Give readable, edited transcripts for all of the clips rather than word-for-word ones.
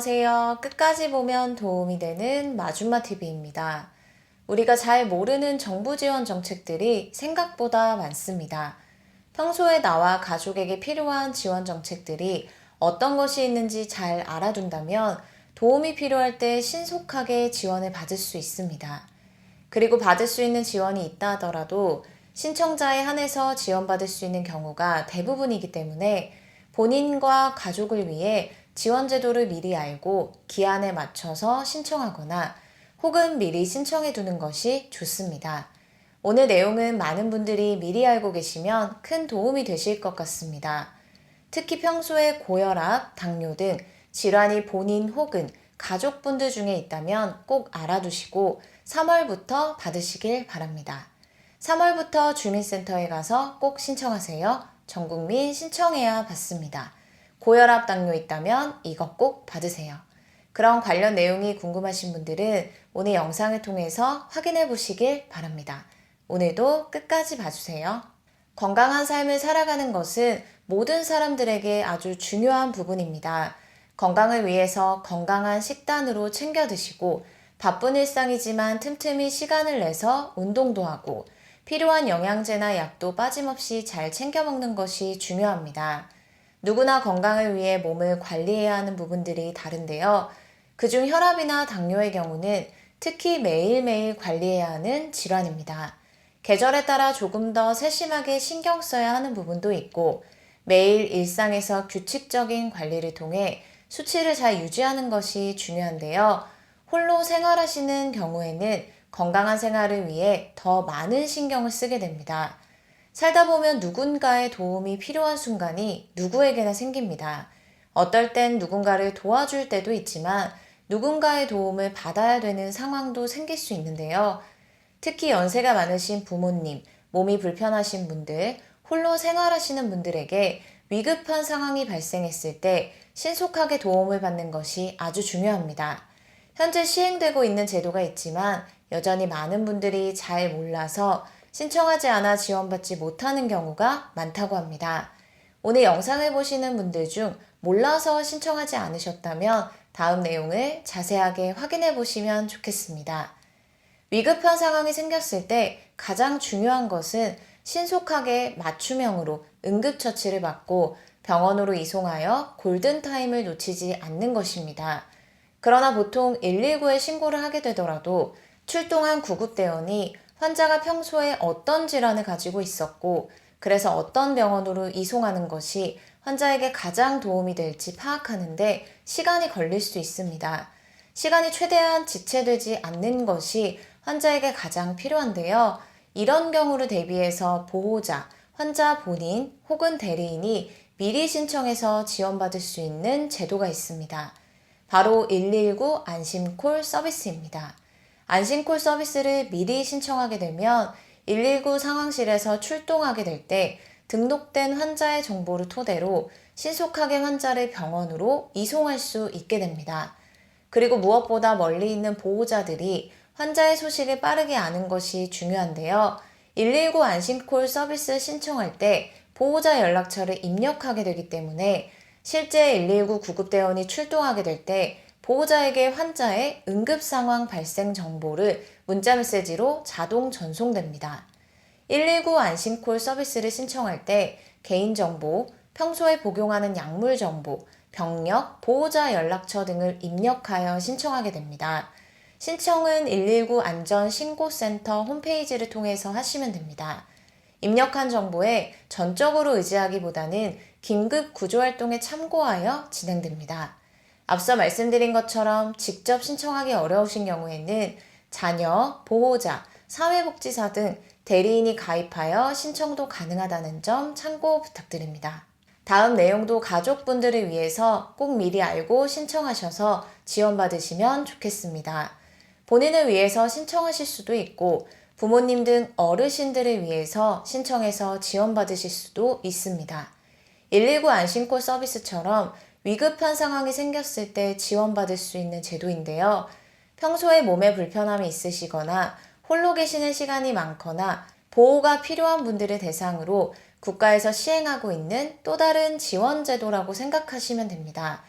안녕하세요. 끝까지 보면 도움이 되는 마줌마TV입니다. 우리가 잘 모르는 정부 지원 정책들이 생각보다 많습니다. 평소에 나와 가족에게 필요한 지원 정책들이 어떤 것이 있는지 잘 알아둔다면 도움이 필요할 때 신속하게 지원을 받을 수 있습니다. 그리고 받을 수 있는 지원이 있다 하더라도 신청자에 한해서 지원받을 수 있는 경우가 대부분이기 때문에 본인과 가족을 위해 지원 제도를 미리 알고 기한에 맞춰서 신청하거나 혹은 미리 신청해 두는 것이 좋습니다. 오늘 내용은 많은 분들이 미리 알고 계시면 큰 도움이 되실 것 같습니다. 특히 평소에 고혈압, 당뇨 등 질환이 본인 혹은 가족분들 중에 있다면 꼭 알아두시고 3월부터 받으시길 바랍니다. 3월부터 주민센터에 가서 꼭 신청하세요. 전국민 신청해야 받습니다. 고혈압, 당뇨 있다면 이것 꼭 받으세요. 그런 관련 내용이 궁금하신 분들은 오늘 영상을 통해서 확인해 보시길 바랍니다. 오늘도 끝까지 봐주세요. 건강한 삶을 살아가는 것은 모든 사람들에게 아주 중요한 부분입니다. 건강을 위해서 건강한 식단으로 챙겨 드시고 바쁜 일상이지만 틈틈이 시간을 내서 운동도 하고 필요한 영양제나 약도 빠짐없이 잘 챙겨 먹는 것이 중요합니다. 누구나 건강을 위해 몸을 관리해야 하는 부분들이 다른데요. 그중 혈압이나 당뇨의 경우는 특히 매일매일 관리해야 하는 질환입니다. 계절에 따라 조금 더 세심하게 신경 써야 하는 부분도 있고 매일 일상에서 규칙적인 관리를 통해 수치를 잘 유지하는 것이 중요한데요. 홀로 생활하시는 경우에는 건강한 생활을 위해 더 많은 신경을 쓰게 됩니다. 살다 보면 누군가의 도움이 필요한 순간이 누구에게나 생깁니다. 어떨 땐 누군가를 도와줄 때도 있지만 누군가의 도움을 받아야 되는 상황도 생길 수 있는데요. 특히 연세가 많으신 부모님, 몸이 불편하신 분들, 홀로 생활하시는 분들에게 위급한 상황이 발생했을 때 신속하게 도움을 받는 것이 아주 중요합니다. 현재 시행되고 있는 제도가 있지만 여전히 많은 분들이 잘 몰라서 신청하지 않아 지원받지 못하는 경우가 많다고 합니다. 오늘 영상을 보시는 분들 중 몰라서 신청하지 않으셨다면 다음 내용을 자세하게 확인해 보시면 좋겠습니다. 위급한 상황이 생겼을 때 가장 중요한 것은 신속하게 맞춤형으로 응급처치를 받고 병원으로 이송하여 골든타임을 놓치지 않는 것입니다. 그러나 보통 119에 신고를 하게 되더라도 출동한 구급대원이 환자가 평소에 어떤 질환을 가지고 있었고 그래서 어떤 병원으로 이송하는 것이 환자에게 가장 도움이 될지 파악하는데 시간이 걸릴 수 있습니다. 시간이 최대한 지체되지 않는 것이 환자에게 가장 필요한데요. 이런 경우를 대비해서 보호자, 환자 본인 혹은 대리인이 미리 신청해서 지원받을 수 있는 제도가 있습니다. 바로 119 안심콜 서비스입니다. 안심콜 서비스를 미리 신청하게 되면 119 상황실에서 출동하게 될 때 등록된 환자의 정보를 토대로 신속하게 환자를 병원으로 이송할 수 있게 됩니다. 그리고 무엇보다 멀리 있는 보호자들이 환자의 소식을 빠르게 아는 것이 중요한데요. 119 안심콜 서비스 신청할 때 보호자 연락처를 입력하게 되기 때문에 실제 119 구급대원이 출동하게 될 때 보호자에게 환자의 응급상황 발생 정보를 문자메시지로 자동 전송됩니다. 119 안심콜 서비스를 신청할 때 개인정보, 평소에 복용하는 약물 정보, 병력, 보호자 연락처 등을 입력하여 신청하게 됩니다. 신청은 119 안전신고센터 홈페이지를 통해서 하시면 됩니다. 입력한 정보에 전적으로 의지하기보다는 긴급 구조활동에 참고하여 진행됩니다. 앞서 말씀드린 것처럼 직접 신청하기 어려우신 경우에는 자녀, 보호자, 사회복지사 등 대리인이 가입하여 신청도 가능하다는 점 참고 부탁드립니다. 다음 내용도 가족분들을 위해서 꼭 미리 알고 신청하셔서 지원받으시면 좋겠습니다. 본인을 위해서 신청하실 수도 있고 부모님 등 어르신들을 위해서 신청해서 지원받으실 수도 있습니다. 119 안심콜 서비스처럼 위급한 상황이 생겼을 때 지원받을 수 있는 제도인데요. 평소에 몸에 불편함이 있으시거나 홀로 계시는 시간이 많거나 보호가 필요한 분들을 대상으로 국가에서 시행하고 있는 또 다른 지원 제도라고 생각하시면 됩니다.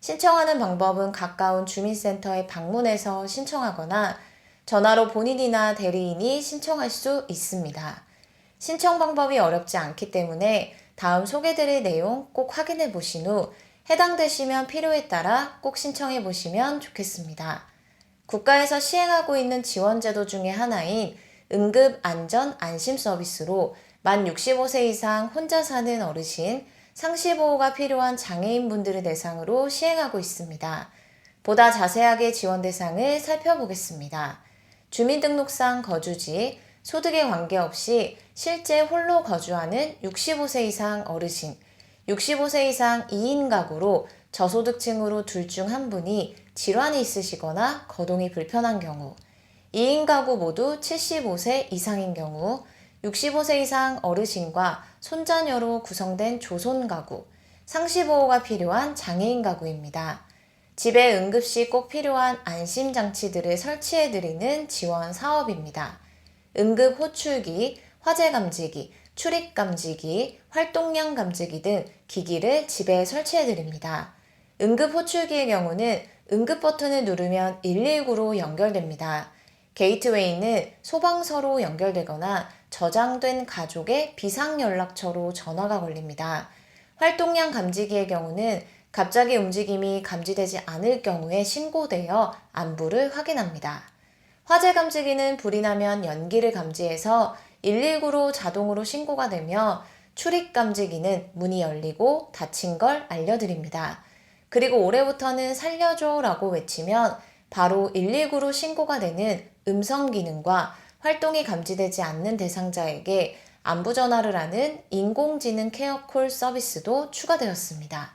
신청하는 방법은 가까운 주민센터에 방문해서 신청하거나 전화로 본인이나 대리인이 신청할 수 있습니다. 신청 방법이 어렵지 않기 때문에 다음 소개드릴 내용 꼭 확인해 보신 후 해당되시면 필요에 따라 꼭 신청해 보시면 좋겠습니다. 국가에서 시행하고 있는 지원제도 중에 하나인 응급안전안심 서비스로 만 65세 이상 혼자 사는 어르신, 상시보호가 필요한 장애인분들을 대상으로 시행하고 있습니다. 보다 자세하게 지원 대상을 살펴보겠습니다. 주민등록상 거주지, 소득에 관계없이 실제 홀로 거주하는 65세 이상 어르신, 65세 이상 2인 가구로 저소득층으로 둘 중 한 분이 질환이 있으시거나 거동이 불편한 경우, 2인 가구 모두 75세 이상인 경우, 65세 이상 어르신과 손자녀로 구성된 조손 가구, 상시보호가 필요한 장애인 가구입니다. 집에 응급시 꼭 필요한 안심장치들을 설치해드리는 지원 사업입니다. 응급 호출기, 화재 감지기, 출입 감지기, 활동량 감지기 등 기기를 집에 설치해드립니다. 응급 호출기의 경우는 응급 버튼을 누르면 119로 연결됩니다. 게이트웨이는 소방서로 연결되거나 저장된 가족의 비상연락처로 전화가 걸립니다. 활동량 감지기의 경우는 갑자기 움직임이 감지되지 않을 경우에 신고되어 안부를 확인합니다. 화재 감지기는 불이 나면 연기를 감지해서 119로 자동으로 신고가 되며 출입 감지기는 문이 열리고 닫힌 걸 알려드립니다. 그리고 올해부터는 살려줘 라고 외치면 바로 119로 신고가 되는 음성 기능과 활동이 감지되지 않는 대상자에게 안부전화를 하는 인공지능 케어콜 서비스도 추가되었습니다.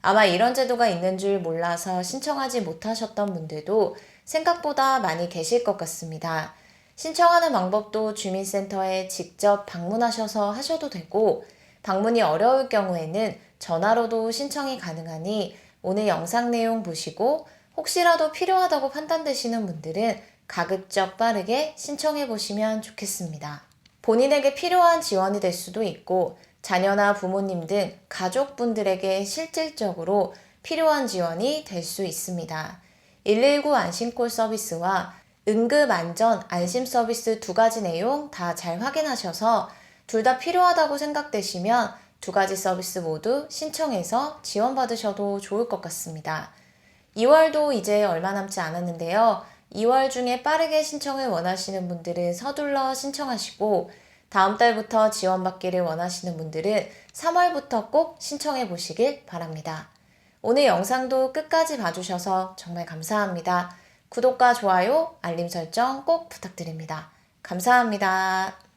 아마 이런 제도가 있는 줄 몰라서 신청하지 못하셨던 분들도 생각보다 많이 계실 것 같습니다. 신청하는 방법도 주민센터에 직접 방문하셔서 하셔도 되고, 방문이 어려울 경우에는 전화로도 신청이 가능하니 오늘 영상 내용 보시고 혹시라도 필요하다고 판단되시는 분들은 가급적 빠르게 신청해 보시면 좋겠습니다. 본인에게 필요한 지원이 될 수도 있고 자녀나 부모님 등 가족분들에게 실질적으로 필요한 지원이 될 수 있습니다. 119 안심콜 서비스와 응급안전 안심 서비스 두 가지 내용 다 잘 확인하셔서 둘 다 필요하다고 생각되시면 두 가지 서비스 모두 신청해서 지원받으셔도 좋을 것 같습니다. 2월도 이제 얼마 남지 않았는데요. 2월 중에 빠르게 신청을 원하시는 분들은 서둘러 신청하시고 다음 달부터 지원받기를 원하시는 분들은 3월부터 꼭 신청해 보시길 바랍니다. 오늘 영상도 끝까지 봐주셔서 정말 감사합니다. 구독과 좋아요, 알림 설정 꼭 부탁드립니다. 감사합니다.